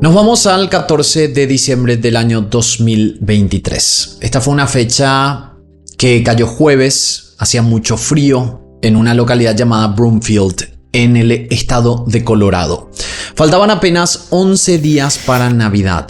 Nos vamos al 14 de diciembre del año 2023. Esta fue una fecha que cayó jueves, hacía mucho frío en una localidad llamada Broomfield, en el estado de Colorado. Faltaban apenas 11 días para Navidad.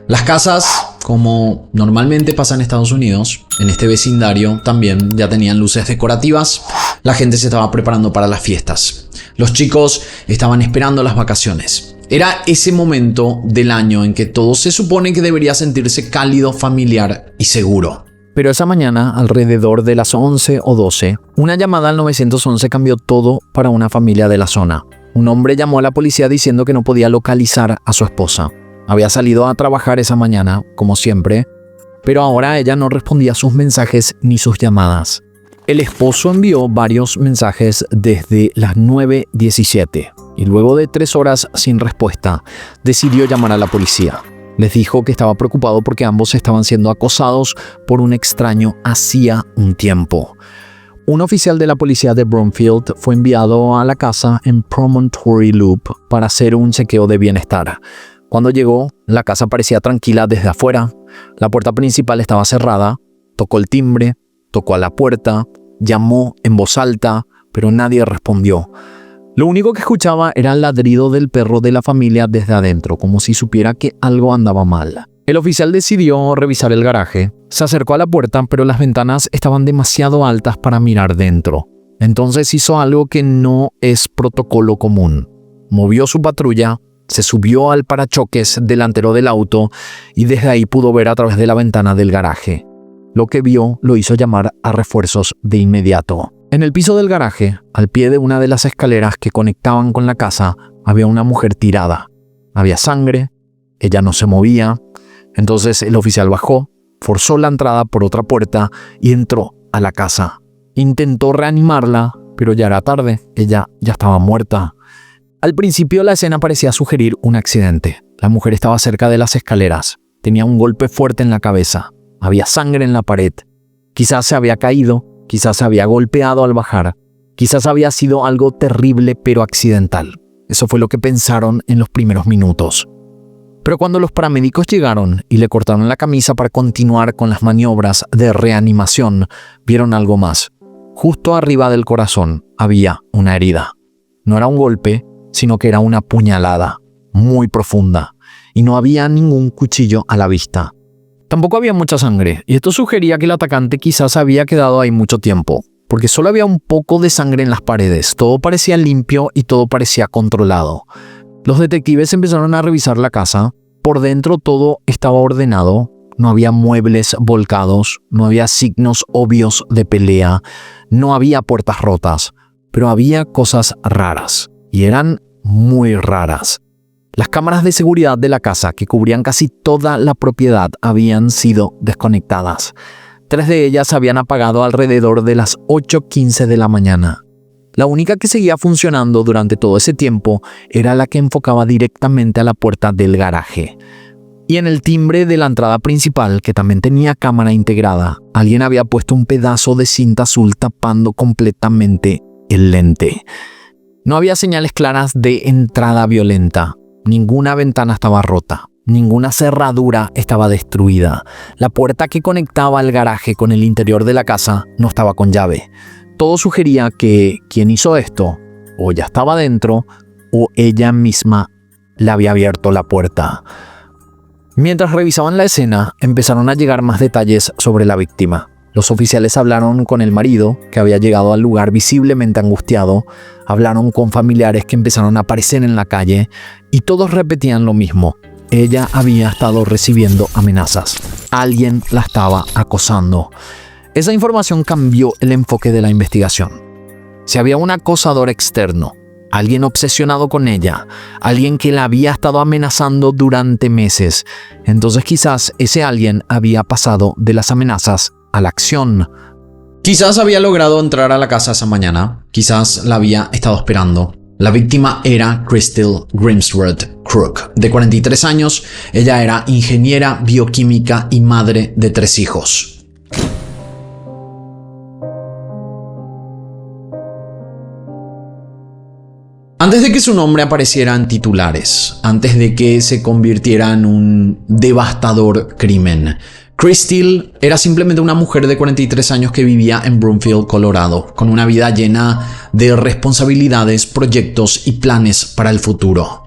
Las casas, como normalmente pasa en Estados Unidos, en este vecindario también ya tenían luces decorativas. La gente se estaba preparando para las fiestas. Los chicos estaban esperando las vacaciones. Era ese momento del año en que todo se supone que debería sentirse cálido, familiar y seguro. Pero esa mañana, alrededor de las 11 o 12, una llamada al 911 cambió todo para una familia de la zona. Un hombre llamó a la policía diciendo que no podía localizar a su esposa. Había salido a trabajar esa mañana, como siempre, pero ahora ella no respondía a sus mensajes ni sus llamadas. El esposo envió varios mensajes desde las 9:17 y luego de 3 horas sin respuesta, decidió llamar a la policía. Les dijo que estaba preocupado porque ambos estaban siendo acosados por un extraño hacía un tiempo. Un oficial de la policía de Broomfield fue enviado a la casa en Promontory Loop para hacer un chequeo de bienestar. Cuando llegó, la casa parecía tranquila desde afuera. La puerta principal estaba cerrada. Tocó el timbre, tocó a la puerta, llamó en voz alta, pero nadie respondió. Lo único que escuchaba era el ladrido del perro de la familia desde adentro, como si supiera que algo andaba mal. El oficial decidió revisar el garaje. Se acercó a la puerta, pero las ventanas estaban demasiado altas para mirar dentro. Entonces hizo algo que no es protocolo común. Movió su patrulla, se subió al parachoques delantero del auto y desde ahí pudo ver a través de la ventana del garaje. Lo que vio lo hizo llamar a refuerzos de inmediato. En el piso del garaje, al pie de una de las escaleras que conectaban con la casa, había una mujer tirada. Había sangre, ella no se movía. Entonces el oficial bajó, forzó la entrada por otra puerta y entró a la casa. Intentó reanimarla, pero ya era tarde, ella ya estaba muerta. Al principio la escena parecía sugerir un accidente. La mujer estaba cerca de las escaleras, tenía un golpe fuerte en la cabeza, había sangre en la pared. Quizás se había caído, quizás se había golpeado al bajar, quizás había sido algo terrible pero accidental. Eso fue lo que pensaron en los primeros minutos. Pero cuando los paramédicos llegaron y le cortaron la camisa para continuar con las maniobras de reanimación, vieron algo más. Justo arriba del corazón había una herida. No era un golpe, sino que era una puñalada, muy profunda, y no había ningún cuchillo a la vista. Tampoco había mucha sangre, y esto sugería que el atacante quizás había quedado ahí mucho tiempo, porque solo había un poco de sangre en las paredes, todo parecía limpio y todo parecía controlado. Los detectives empezaron a revisar la casa. Por dentro todo estaba ordenado, no había muebles volcados, no había signos obvios de pelea, no había puertas rotas, pero había cosas raras, y eran muy raras. Las cámaras de seguridad de la casa, que cubrían casi toda la propiedad, habían sido desconectadas. 3 de ellas se habían apagado alrededor de las 8:15 de la mañana. La única que seguía funcionando durante todo ese tiempo era la que enfocaba directamente a la puerta del garaje. Y en el timbre de la entrada principal, que también tenía cámara integrada, alguien había puesto un pedazo de cinta azul tapando completamente el lente. No había señales claras de entrada violenta. Ninguna ventana estaba rota. Ninguna cerradura estaba destruida. La puerta que conectaba el garaje con el interior de la casa no estaba con llave. Todo sugería que quien hizo esto o ya estaba dentro o ella misma le había abierto la puerta. Mientras revisaban la escena, empezaron a llegar más detalles sobre la víctima. Los oficiales hablaron con el marido, que había llegado al lugar visiblemente angustiado, hablaron con familiares que empezaron a aparecer en la calle y todos repetían lo mismo. Ella había estado recibiendo amenazas. Alguien la estaba acosando. Esa información cambió el enfoque de la investigación. Si había un acosador externo, alguien obsesionado con ella, alguien que la había estado amenazando durante meses, entonces quizás ese alguien había pasado de las amenazas a la acción. Quizás había logrado entrar a la casa esa mañana, quizás la había estado esperando. La víctima era Crystal Grimsworth Crook, de 43 años. Ella era ingeniera bioquímica y madre de 3 hijos. Antes de que su nombre apareciera en titulares, antes de que se convirtiera en un devastador crimen, Chris Steele era simplemente una mujer de 43 años que vivía en Broomfield, Colorado, con una vida llena de responsabilidades, proyectos y planes para el futuro.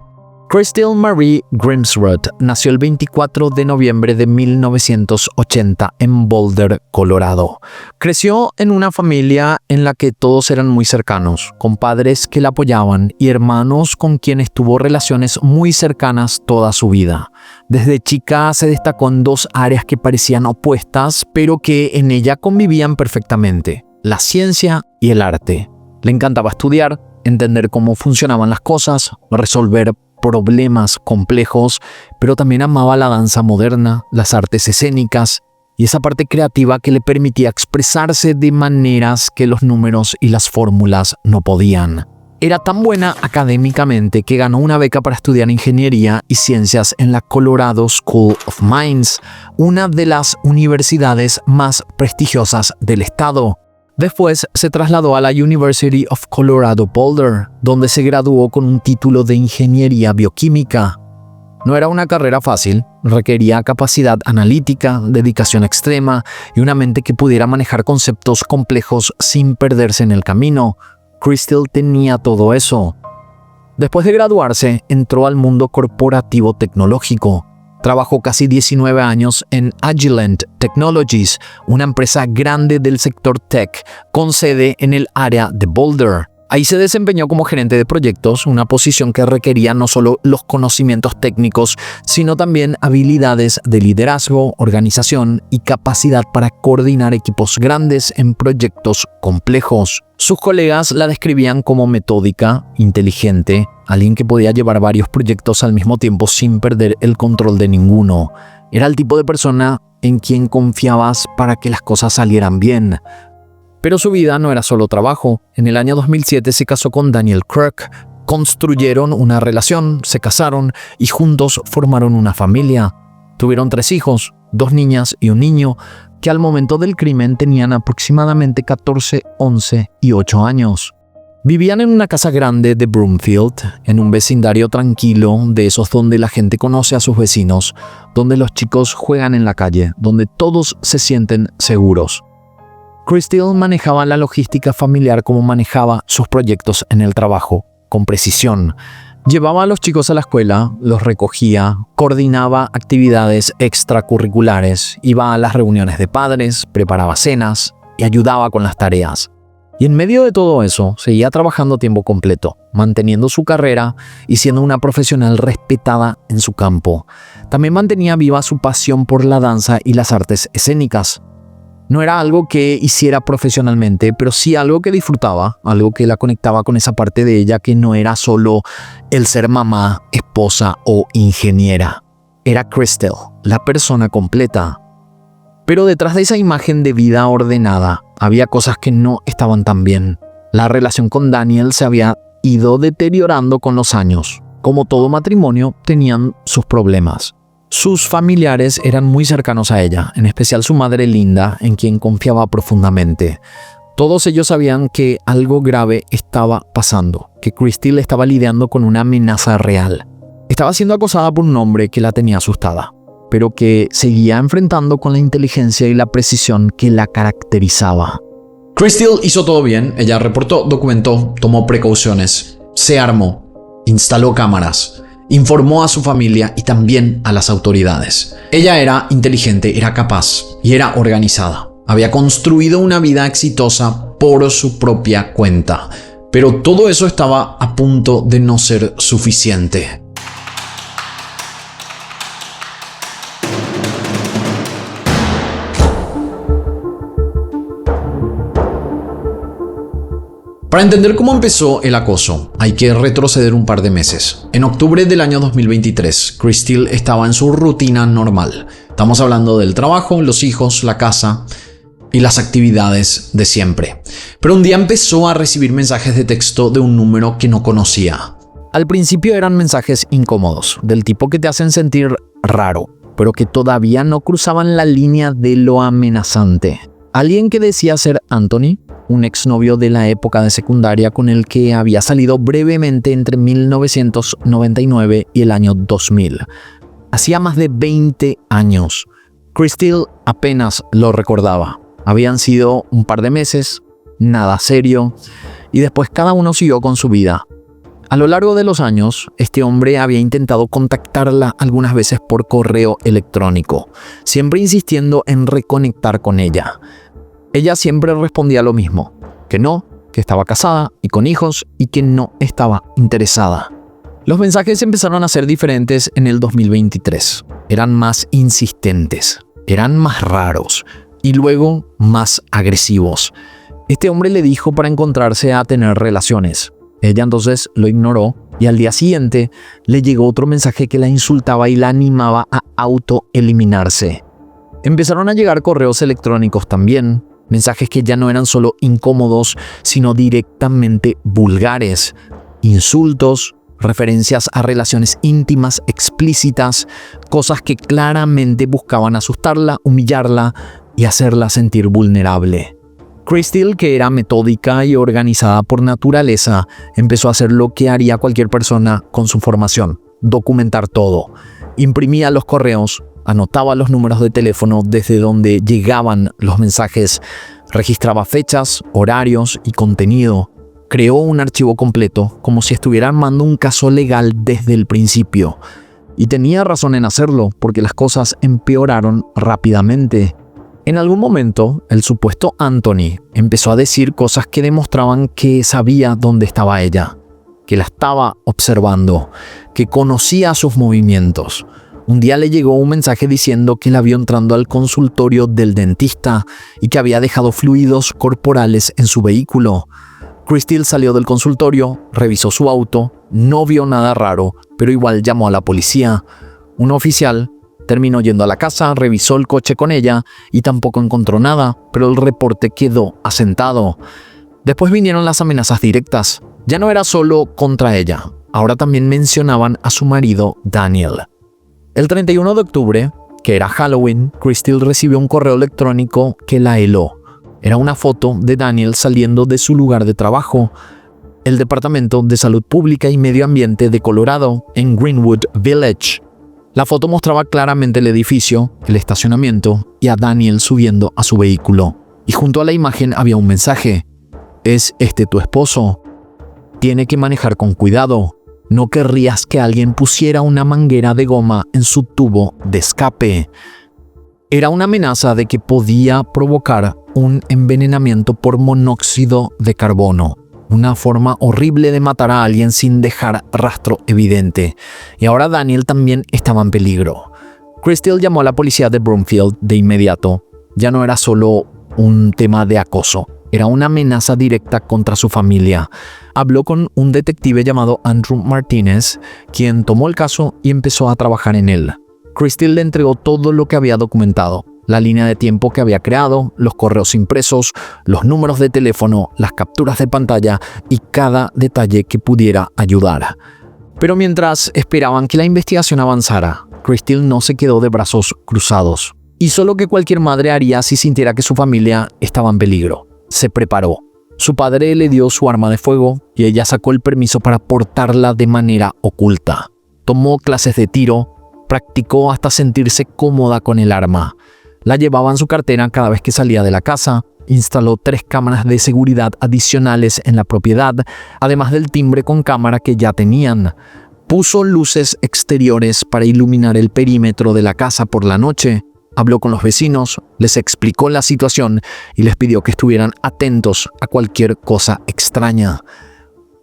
Crystal Marie Grimsrud nació el 24 de noviembre de 1980 en Boulder, Colorado. Creció en una familia en la que todos eran muy cercanos, con padres que la apoyaban y hermanos con quienes tuvo relaciones muy cercanas toda su vida. Desde chica se destacó en dos áreas que parecían opuestas, pero que en ella convivían perfectamente: la ciencia y el arte. Le encantaba estudiar, entender cómo funcionaban las cosas, resolver problemas complejos, pero también amaba la danza moderna, las artes escénicas y esa parte creativa que le permitía expresarse de maneras que los números y las fórmulas no podían. Era tan buena académicamente que ganó una beca para estudiar ingeniería y ciencias en la Colorado School of Mines, una de las universidades más prestigiosas del estado. Después se trasladó a la University of Colorado Boulder, donde se graduó con un título de ingeniería bioquímica. No era una carrera fácil, requería capacidad analítica, dedicación extrema y una mente que pudiera manejar conceptos complejos sin perderse en el camino. Crystal tenía todo eso. Después de graduarse, entró al mundo corporativo tecnológico. Trabajó casi 19 años en Agilent Technologies, una empresa grande del sector tech con sede en el área de Boulder. Ahí se desempeñó como gerente de proyectos, una posición que requería no solo los conocimientos técnicos, sino también habilidades de liderazgo, organización y capacidad para coordinar equipos grandes en proyectos complejos. Sus colegas la describían como metódica, inteligente, alguien que podía llevar varios proyectos al mismo tiempo sin perder el control de ninguno. Era el tipo de persona en quien confiabas para que las cosas salieran bien. Pero su vida no era solo trabajo. En el año 2007 se casó con Daniel Kirk, construyeron una relación, se casaron y juntos formaron una familia. Tuvieron 3 hijos, 2 niñas y un niño, que al momento del crimen tenían aproximadamente 14, 11 y 8 años. Vivían en una casa grande de Broomfield, en un vecindario tranquilo, de esos donde la gente conoce a sus vecinos, donde los chicos juegan en la calle, donde todos se sienten seguros. Crystal manejaba la logística familiar como manejaba sus proyectos en el trabajo, con precisión. Llevaba a los chicos a la escuela, los recogía, coordinaba actividades extracurriculares, iba a las reuniones de padres, preparaba cenas y ayudaba con las tareas. Y en medio de todo eso, seguía trabajando a tiempo completo, manteniendo su carrera y siendo una profesional respetada en su campo. También mantenía viva su pasión por la danza y las artes escénicas. No era algo que hiciera profesionalmente, pero sí algo que disfrutaba, algo que la conectaba con esa parte de ella que no era solo el ser mamá, esposa o ingeniera. Era Crystal, la persona completa. Pero detrás de esa imagen de vida ordenada, había cosas que no estaban tan bien. La relación con Daniel se había ido deteriorando con los años. Como todo matrimonio, tenían sus problemas. Sus familiares eran muy cercanos a ella, en especial su madre Linda, en quien confiaba profundamente. Todos ellos sabían que algo grave estaba pasando, que Crystal estaba lidiando con una amenaza real. Estaba siendo acosada por un hombre que la tenía asustada, pero que seguía enfrentando con la inteligencia y la precisión que la caracterizaba. Crystal hizo todo bien, ella reportó, documentó, tomó precauciones, se armó, instaló cámaras, informó a su familia y también a las autoridades. Ella era inteligente, era capaz y era organizada. Había construido una vida exitosa por su propia cuenta. Pero todo eso estaba a punto de no ser suficiente. Para entender cómo empezó el acoso, hay que retroceder un par de meses. En octubre del año 2023, Crystal estaba en su rutina normal. Estamos hablando del trabajo, los hijos, la casa y las actividades de siempre. Pero un día empezó a recibir mensajes de texto de un número que no conocía. Al principio eran mensajes incómodos, del tipo que te hacen sentir raro, pero que todavía no cruzaban la línea de lo amenazante. Alguien que decía ser Anthony un exnovio de la época de secundaria con el que había salido brevemente entre 1999 y el año 2000. Hacía más de 20 años. Crystal apenas lo recordaba. Habían sido un par de meses, nada serio, y después cada uno siguió con su vida. A lo largo de los años, este hombre había intentado contactarla algunas veces por correo electrónico, siempre insistiendo en reconectar con ella. Ella siempre respondía lo mismo, que no, que estaba casada y con hijos y que no estaba interesada. Los mensajes empezaron a ser diferentes en el 2023. Eran más insistentes, eran más raros y luego más agresivos. Este hombre le dijo para encontrarse a tener relaciones. Ella entonces lo ignoró y al día siguiente le llegó otro mensaje que la insultaba y la animaba a autoeliminarse. Empezaron a llegar correos electrónicos también, mensajes que ya no eran solo incómodos, sino directamente vulgares, insultos, referencias a relaciones íntimas explícitas, cosas que claramente buscaban asustarla, humillarla y hacerla sentir vulnerable. Crystal, que era metódica y organizada por naturaleza, empezó a hacer lo que haría cualquier persona con su formación: documentar todo. Imprimía los correos, anotaba los números de teléfono desde donde llegaban los mensajes, registraba fechas, horarios y contenido. Creó un archivo completo, como si estuviera armando un caso legal desde el principio. Y tenía razón en hacerlo, porque las cosas empeoraron rápidamente. En algún momento, el supuesto Anthony empezó a decir cosas que demostraban que sabía dónde estaba ella, que la estaba observando, que conocía sus movimientos. Un día le llegó un mensaje diciendo que la vio entrando al consultorio del dentista y que había dejado fluidos corporales en su vehículo. Crystal salió del consultorio, revisó su auto, no vio nada raro, pero igual llamó a la policía. Un oficial terminó yendo a la casa, revisó el coche con ella y tampoco encontró nada, pero el reporte quedó asentado. Después vinieron las amenazas directas. Ya no era solo contra ella, ahora también mencionaban a su marido Daniel. El 31 de octubre, que era Halloween, Crystal recibió un correo electrónico que la heló. Era una foto de Daniel saliendo de su lugar de trabajo, el Departamento de Salud Pública y Medio Ambiente de Colorado, en Greenwood Village. La foto mostraba claramente el edificio, el estacionamiento y a Daniel subiendo a su vehículo. Y junto a la imagen había un mensaje: ¿es este tu esposo? Tiene que manejar con cuidado. No querrías que alguien pusiera una manguera de goma en su tubo de escape. Era una amenaza de que podía provocar un envenenamiento por monóxido de carbono, una forma horrible de matar a alguien sin dejar rastro evidente. Y ahora Daniel también estaba en peligro. Crystal llamó a la policía de Broomfield de inmediato. Ya no era solo un tema de acoso, era una amenaza directa contra su familia. Habló con un detective llamado Andrew Martínez, quien tomó el caso y empezó a trabajar en él. Crystal le entregó todo lo que había documentado: la línea de tiempo que había creado, los correos impresos, los números de teléfono, las capturas de pantalla y cada detalle que pudiera ayudar. Pero mientras esperaban que la investigación avanzara, Crystal no se quedó de brazos cruzados. Hizo lo que cualquier madre haría si sintiera que su familia estaba en peligro. Se preparó. Su padre le dio su arma de fuego y ella sacó el permiso para portarla de manera oculta. Tomó clases de tiro, practicó hasta sentirse cómoda con el arma. La llevaba en su cartera cada vez que salía de la casa, instaló 3 cámaras de seguridad adicionales en la propiedad, además del timbre con cámara que ya tenían. Puso luces exteriores para iluminar el perímetro de la casa por la noche. Habló con los vecinos, les explicó la situación y les pidió que estuvieran atentos a cualquier cosa extraña.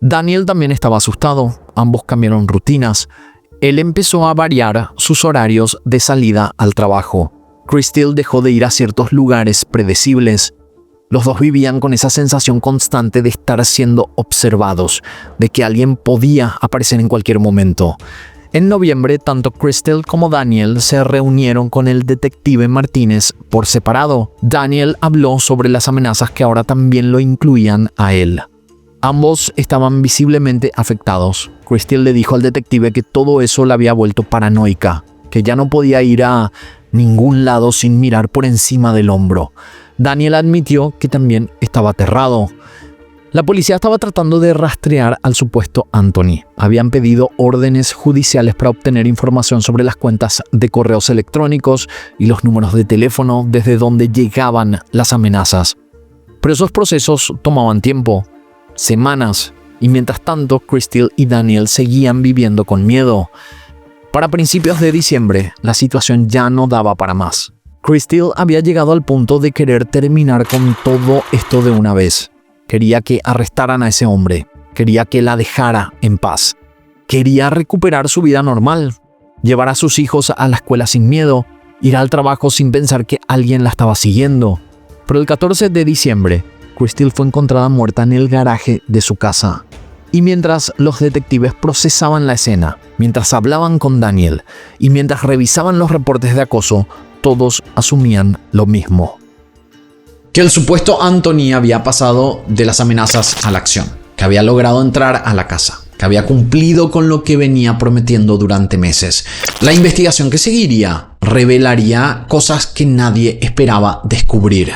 Daniel también estaba asustado, ambos cambiaron rutinas. Él empezó a variar sus horarios de salida al trabajo. Crystal dejó de ir a ciertos lugares predecibles. Los dos vivían con esa sensación constante de estar siendo observados, de que alguien podía aparecer en cualquier momento. En noviembre, tanto Crystal como Daniel se reunieron con el detective Martínez por separado. Daniel habló sobre las amenazas que ahora también lo incluían a él. Ambos estaban visiblemente afectados. Crystal le dijo al detective que todo eso la había vuelto paranoica, que ya no podía ir a ningún lado sin mirar por encima del hombro. Daniel admitió que también estaba aterrado. La policía estaba tratando de rastrear al supuesto Anthony. Habían pedido órdenes judiciales para obtener información sobre las cuentas de correos electrónicos y los números de teléfono desde donde llegaban las amenazas. Pero esos procesos tomaban tiempo, semanas, y mientras tanto Crystal y Daniel seguían viviendo con miedo. Para principios de diciembre, la situación ya no daba para más. Crystal había llegado al punto de querer terminar con todo esto de una vez. Quería que arrestaran a ese hombre. Quería que la dejara en paz. Quería recuperar su vida normal. Llevar a sus hijos a la escuela sin miedo. Ir al trabajo sin pensar que alguien la estaba siguiendo. Pero el 14 de diciembre, Crystal fue encontrada muerta en el garaje de su casa. Y mientras los detectives procesaban la escena, mientras hablaban con Daniel y mientras revisaban los reportes de acoso, todos asumían lo mismo. Que el supuesto Anthony había pasado de las amenazas a la acción, que había logrado entrar a la casa, que había cumplido con lo que venía prometiendo durante meses. La investigación que seguiría revelaría cosas que nadie esperaba descubrir.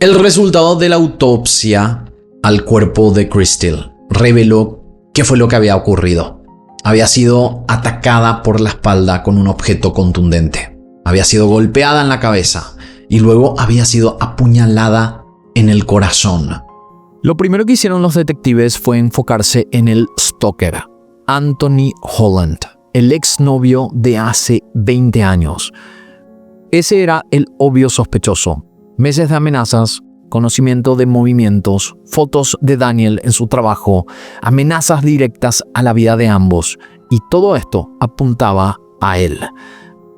El resultado de la autopsia al cuerpo de Crystal reveló qué fue lo que había ocurrido. Había sido atacada por la espalda con un objeto contundente. Había sido golpeada en la cabeza y luego había sido apuñalada en el corazón. Lo primero que hicieron los detectives fue enfocarse en el stalker, Anthony Holland, el exnovio de hace 20 años. Ese era el obvio sospechoso. Meses de amenazas, conocimiento de movimientos, fotos de Daniel en su trabajo, amenazas directas a la vida de ambos, y todo esto apuntaba a él.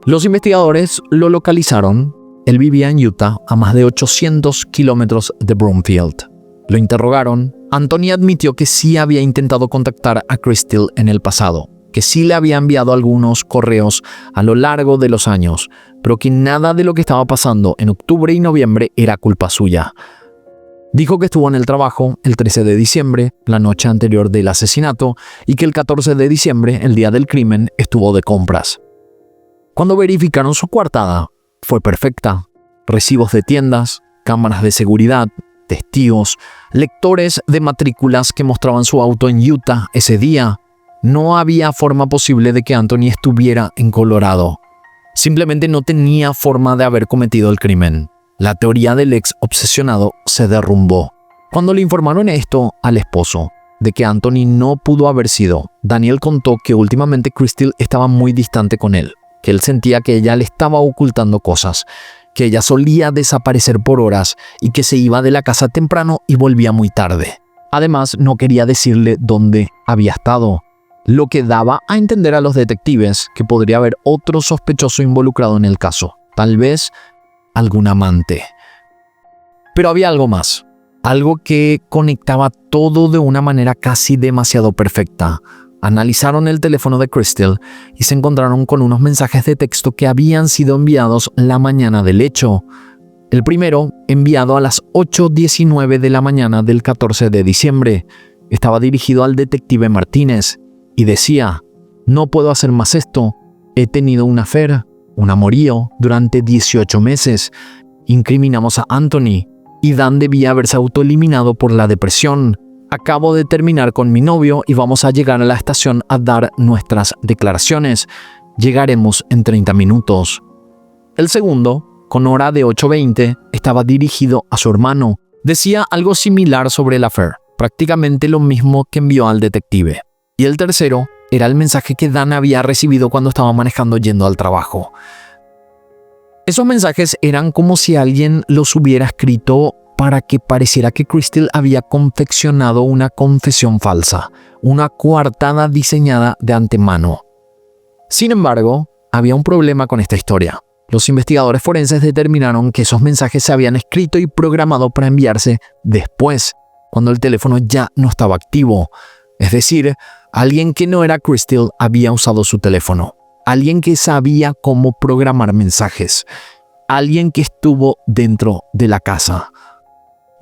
Los investigadores lo localizaron. Él vivía en Utah, a más de 800 kilómetros de Broomfield. Lo interrogaron. Anthony admitió que sí había intentado contactar a Crystal en el pasado, que sí le había enviado algunos correos a lo largo de los años, pero que nada de lo que estaba pasando en octubre y noviembre era culpa suya. Dijo que estuvo en el trabajo el 13 de diciembre, la noche anterior del asesinato, y que el 14 de diciembre, el día del crimen, estuvo de compras. Cuando verificaron su coartada, fue perfecta. Recibos de tiendas, cámaras de seguridad, testigos, lectores de matrículas que mostraban su auto en Utah ese día. No había forma posible de que Anthony estuviera en Colorado. Simplemente no tenía forma de haber cometido el crimen. La teoría del ex obsesionado se derrumbó. Cuando le informaron esto al esposo, de que Anthony no pudo haber sido, Daniel contó que últimamente Crystal estaba muy distante con él, que él sentía que ella le estaba ocultando cosas, que ella solía desaparecer por horas y que se iba de la casa temprano y volvía muy tarde. Además, no quería decirle dónde había estado, lo que daba a entender a los detectives que podría haber otro sospechoso involucrado en el caso, tal vez algún amante. Pero había algo más, algo que conectaba todo de una manera casi demasiado perfecta. Analizaron el teléfono de Crystal y se encontraron con unos mensajes de texto que habían sido enviados la mañana del hecho. El primero, enviado a las 8:19 de la mañana del 14 de diciembre, estaba dirigido al detective Martínez y decía: «No puedo hacer más esto. He tenido un affair, un amorío, durante 18 meses. Incriminamos a Anthony y Dan debía haberse autoeliminado por la depresión. Acabo de terminar con mi novio y vamos a llegar a la estación a dar nuestras declaraciones. Llegaremos en 30 minutos». El segundo, con hora de 8:20, estaba dirigido a su hermano. Decía algo similar sobre el affair, prácticamente lo mismo que envió al detective. Y el tercero era el mensaje que Dan había recibido cuando estaba manejando yendo al trabajo. Esos mensajes eran como si alguien los hubiera escrito para que pareciera que Crystal había confeccionado una confesión falsa, una coartada diseñada de antemano. Sin embargo, había un problema con esta historia. Los investigadores forenses determinaron que esos mensajes se habían escrito y programado para enviarse después, cuando el teléfono ya no estaba activo. Es decir, alguien que no era Crystal había usado su teléfono. Alguien que sabía cómo programar mensajes. Alguien que estuvo dentro de la casa.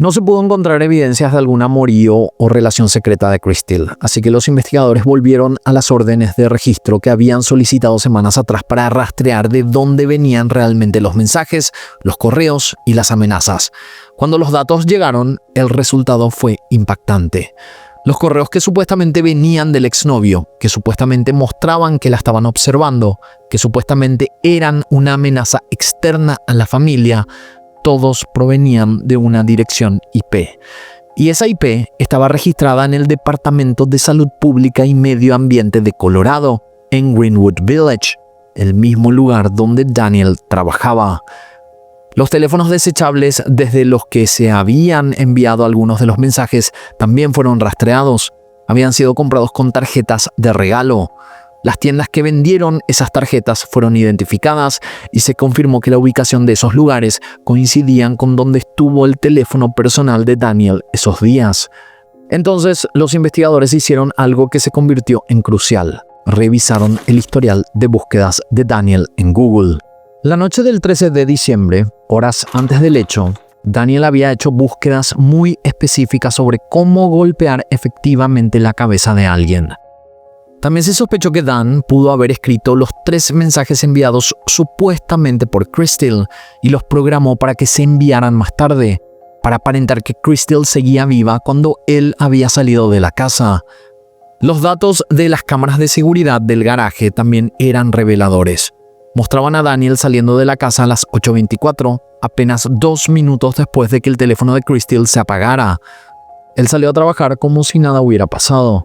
No se pudo encontrar evidencias de algún amorío o relación secreta de Crystal, así que los investigadores volvieron a las órdenes de registro que habían solicitado semanas atrás para rastrear de dónde venían realmente los mensajes, los correos y las amenazas. Cuando los datos llegaron, el resultado fue impactante. Los correos que supuestamente venían del exnovio, que supuestamente mostraban que la estaban observando, que supuestamente eran una amenaza externa a la familia, todos provenían de una dirección IP. Y esa IP estaba registrada en el Departamento de Salud Pública y Medio Ambiente de Colorado, en Greenwood Village, el mismo lugar donde Daniel trabajaba. Los teléfonos desechables desde los que se habían enviado algunos de los mensajes también fueron rastreados. Habían sido comprados con tarjetas de regalo. Las tiendas que vendieron esas tarjetas fueron identificadas y se confirmó que la ubicación de esos lugares coincidían con donde estuvo el teléfono personal de Daniel esos días. Entonces, los investigadores hicieron algo que se convirtió en crucial. Revisaron el historial de búsquedas de Daniel en Google. La noche del 13 de diciembre, horas antes del hecho, Daniel había hecho búsquedas muy específicas sobre cómo golpear efectivamente la cabeza de alguien. También se sospechó que Dan pudo haber escrito los 3 mensajes enviados supuestamente por Crystal y los programó para que se enviaran más tarde, para aparentar que Crystal seguía viva cuando él había salido de la casa. Los datos de las cámaras de seguridad del garaje también eran reveladores. Mostraban a Daniel saliendo de la casa a las 8:24, apenas 2 minutos después de que el teléfono de Crystal se apagara. Él salió a trabajar como si nada hubiera pasado.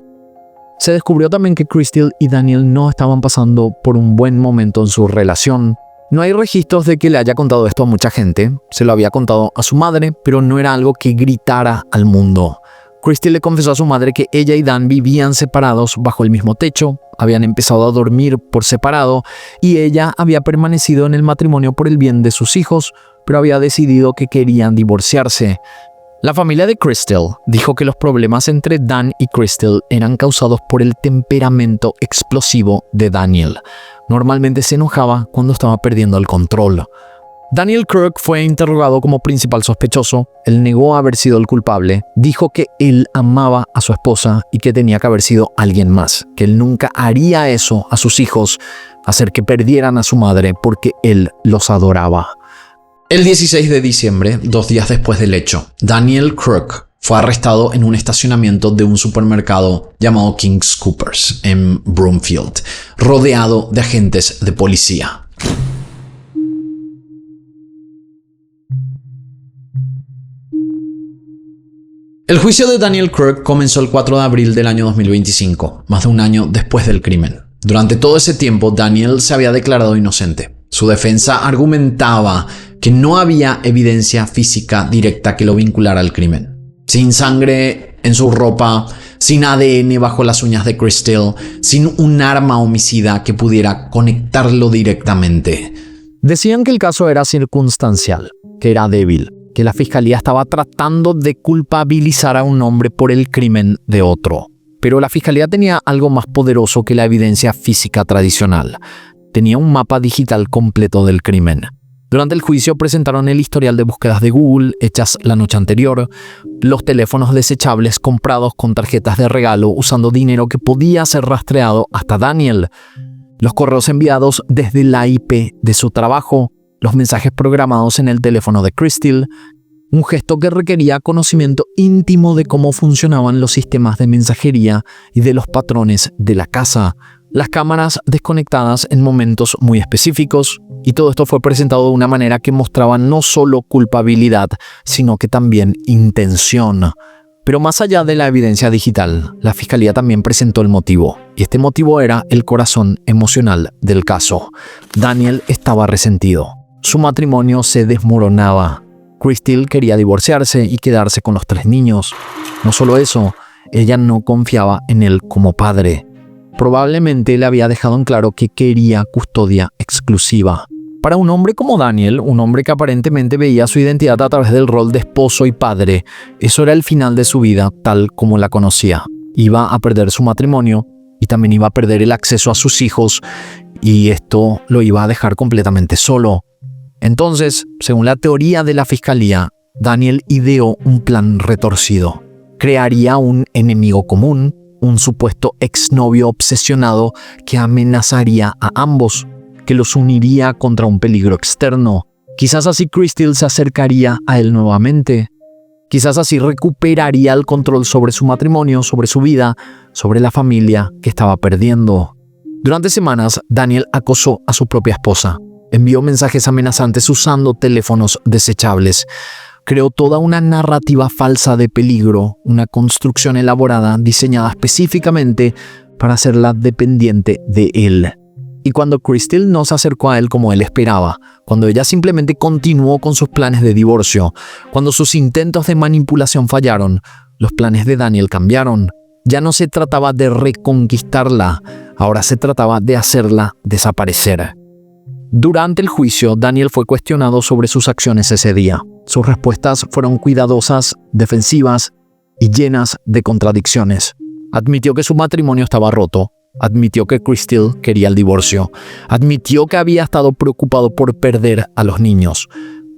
Se descubrió también que Crystal y Daniel no estaban pasando por un buen momento en su relación. No hay registros de que le haya contado esto a mucha gente. Se lo había contado a su madre, pero no era algo que gritara al mundo. Crystal le confesó a su madre que ella y Dan vivían separados bajo el mismo techo, habían empezado a dormir por separado y ella había permanecido en el matrimonio por el bien de sus hijos, pero había decidido que querían divorciarse. La familia de Crystal dijo que los problemas entre Dan y Crystal eran causados por el temperamento explosivo de Daniel. Normalmente se enojaba cuando estaba perdiendo el control. Daniel Kirk fue interrogado como principal sospechoso. Él negó haber sido el culpable, dijo que él amaba a su esposa y que tenía que haber sido alguien más, que él nunca haría eso a sus hijos, hacer que perdieran a su madre porque él los adoraba. El 16 de diciembre, 2 días después del hecho, Daniel Crook fue arrestado en un estacionamiento de un supermercado llamado King's Coopers en Broomfield, rodeado de agentes de policía. El juicio de Daniel Crook comenzó el 4 de abril del año 2025, más de un año después del crimen. Durante todo ese tiempo, Daniel se había declarado inocente. Su defensa argumentaba que no había evidencia física directa que lo vinculara al crimen. Sin sangre en su ropa, sin ADN bajo las uñas de Crystal, sin un arma homicida que pudiera conectarlo directamente. Decían que el caso era circunstancial, que era débil, que la fiscalía estaba tratando de culpabilizar a un hombre por el crimen de otro. Pero la fiscalía tenía algo más poderoso que la evidencia física tradicional. Tenía un mapa digital completo del crimen. Durante el juicio presentaron el historial de búsquedas de Google hechas la noche anterior, los teléfonos desechables comprados con tarjetas de regalo usando dinero que podía ser rastreado hasta Daniel, los correos enviados desde la IP de su trabajo, los mensajes programados en el teléfono de Crystal, un gesto que requería conocimiento íntimo de cómo funcionaban los sistemas de mensajería y de los patrones de la casa, las cámaras desconectadas en momentos muy específicos, y todo esto fue presentado de una manera que mostraba no solo culpabilidad, sino que también intención. Pero más allá de la evidencia digital, la fiscalía también presentó el motivo, y este motivo era el corazón emocional del caso. Daniel estaba resentido. Su matrimonio se desmoronaba. Crystal quería divorciarse y quedarse con los 3 niños. No solo eso, ella no confiaba en él como padre. Probablemente le había dejado en claro que quería custodia exclusiva. Para un hombre como Daniel, un hombre que aparentemente veía su identidad a través del rol de esposo y padre, eso era el final de su vida tal como la conocía. Iba a perder su matrimonio y también iba a perder el acceso a sus hijos, y esto lo iba a dejar completamente solo. Entonces, según la teoría de la fiscalía, Daniel ideó un plan retorcido. Crearía un enemigo común, un supuesto exnovio obsesionado que amenazaría a ambos, que los uniría contra un peligro externo. Quizás así Crystal se acercaría a él nuevamente. Quizás así recuperaría el control sobre su matrimonio, sobre su vida, sobre la familia que estaba perdiendo. Durante semanas, Daniel acosó a su propia esposa. Envió mensajes amenazantes usando teléfonos desechables. Creó toda una narrativa falsa de peligro, una construcción elaborada diseñada específicamente para hacerla dependiente de él. Y cuando Crystal no se acercó a él como él esperaba, cuando ella simplemente continuó con sus planes de divorcio, cuando sus intentos de manipulación fallaron, los planes de Daniel cambiaron. Ya no se trataba de reconquistarla, ahora se trataba de hacerla desaparecer. Durante el juicio, Daniel fue cuestionado sobre sus acciones ese día. Sus respuestas fueron cuidadosas, defensivas y llenas de contradicciones. Admitió que su matrimonio estaba roto. Admitió que Crystal quería el divorcio. Admitió que había estado preocupado por perder a los niños.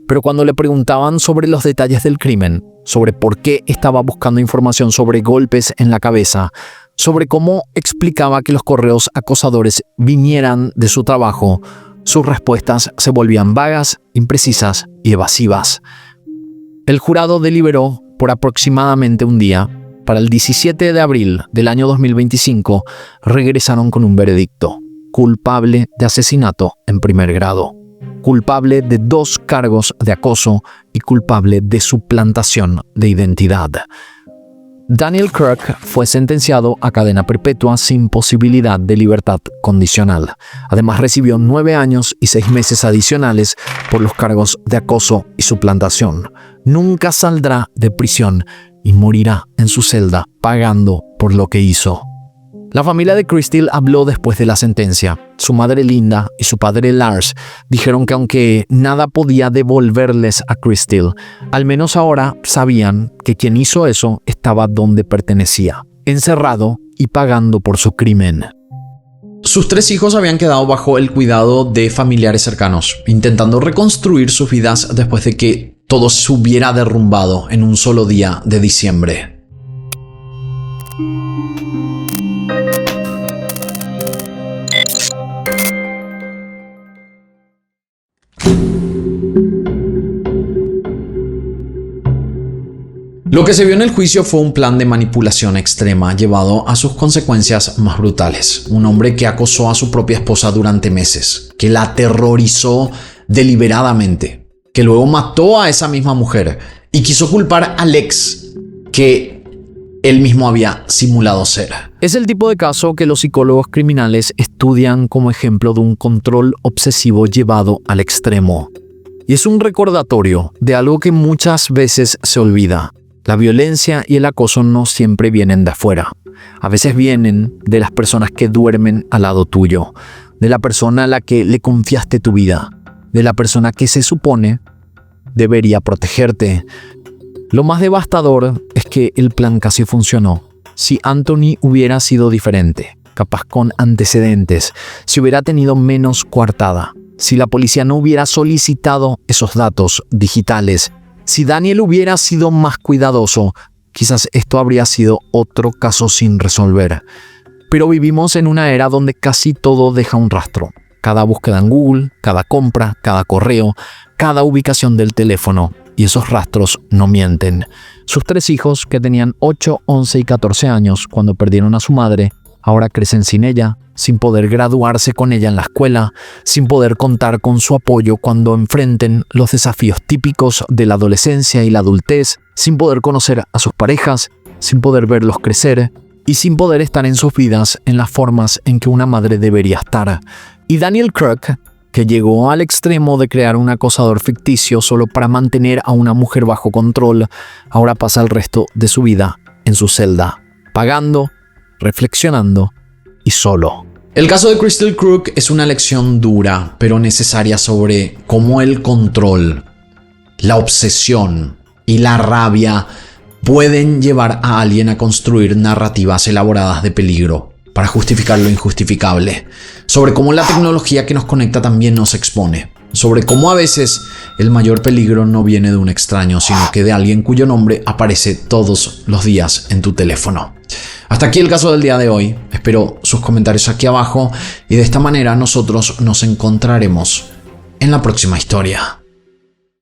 Pero cuando le preguntaban sobre los detalles del crimen, sobre por qué estaba buscando información sobre golpes en la cabeza, sobre cómo explicaba que los correos acosadores vinieran de su trabajo, sus respuestas se volvían vagas, imprecisas y evasivas. El jurado deliberó por aproximadamente un día. Para el 17 de abril del año 2025, regresaron con un veredicto: culpable de asesinato en primer grado, culpable de 2 cargos de acoso y culpable de suplantación de identidad. Daniel Kirk fue sentenciado a cadena perpetua sin posibilidad de libertad condicional. Además, recibió 9 años y 6 meses adicionales por los cargos de acoso y suplantación. Nunca saldrá de prisión y morirá en su celda pagando por lo que hizo. La familia de Crystal habló después de la sentencia. Su madre Linda y su padre Lars dijeron que aunque nada podía devolverles a Crystal, al menos ahora sabían que quien hizo eso estaba donde pertenecía, encerrado y pagando por su crimen. Sus 3 hijos habían quedado bajo el cuidado de familiares cercanos, intentando reconstruir sus vidas después de que todo se hubiera derrumbado en un solo día de diciembre. Lo que se vio en el juicio fue un plan de manipulación extrema llevado a sus consecuencias más brutales. Un hombre que acosó a su propia esposa durante meses, que la aterrorizó deliberadamente, que luego mató a esa misma mujer y quiso culpar al ex que él mismo había simulado ser. Es el tipo de caso que los psicólogos criminales estudian como ejemplo de un control obsesivo llevado al extremo. Y es un recordatorio de algo que muchas veces se olvida. La violencia y el acoso no siempre vienen de afuera. A veces vienen de las personas que duermen al lado tuyo, de la persona a la que le confiaste tu vida, de la persona que se supone debería protegerte. Lo más devastador es que el plan casi funcionó. Si Anthony hubiera sido diferente, capaz con antecedentes, si hubiera tenido menos coartada, si la policía no hubiera solicitado esos datos digitales, si Daniel hubiera sido más cuidadoso, quizás esto habría sido otro caso sin resolver. Pero vivimos en una era donde casi todo deja un rastro. Cada búsqueda en Google, cada compra, cada correo, cada ubicación del teléfono. Y esos rastros no mienten. Sus 3 hijos, que tenían 8, 11 y 14 años cuando perdieron a su madre, ahora crecen sin ella, sin poder graduarse con ella en la escuela, sin poder contar con su apoyo cuando enfrenten los desafíos típicos de la adolescencia y la adultez, sin poder conocer a sus parejas, sin poder verlos crecer y sin poder estar en sus vidas en las formas en que una madre debería estar. Y Daniel Kirk, que llegó al extremo de crear un acosador ficticio solo para mantener a una mujer bajo control, ahora pasa el resto de su vida en su celda, pagando, reflexionando y solo. El caso de Crystal Crook es una lección dura, pero necesaria sobre cómo el control, la obsesión y la rabia pueden llevar a alguien a construir narrativas elaboradas de peligro para justificar lo injustificable, sobre cómo la tecnología que nos conecta también nos expone. sobre cómo a veces el mayor peligro no viene de un extraño, sino que de alguien cuyo nombre aparece todos los días en tu teléfono. Hasta aquí el caso del día de hoy. Espero sus comentarios aquí abajo y de esta manera nosotros nos encontraremos en la próxima historia.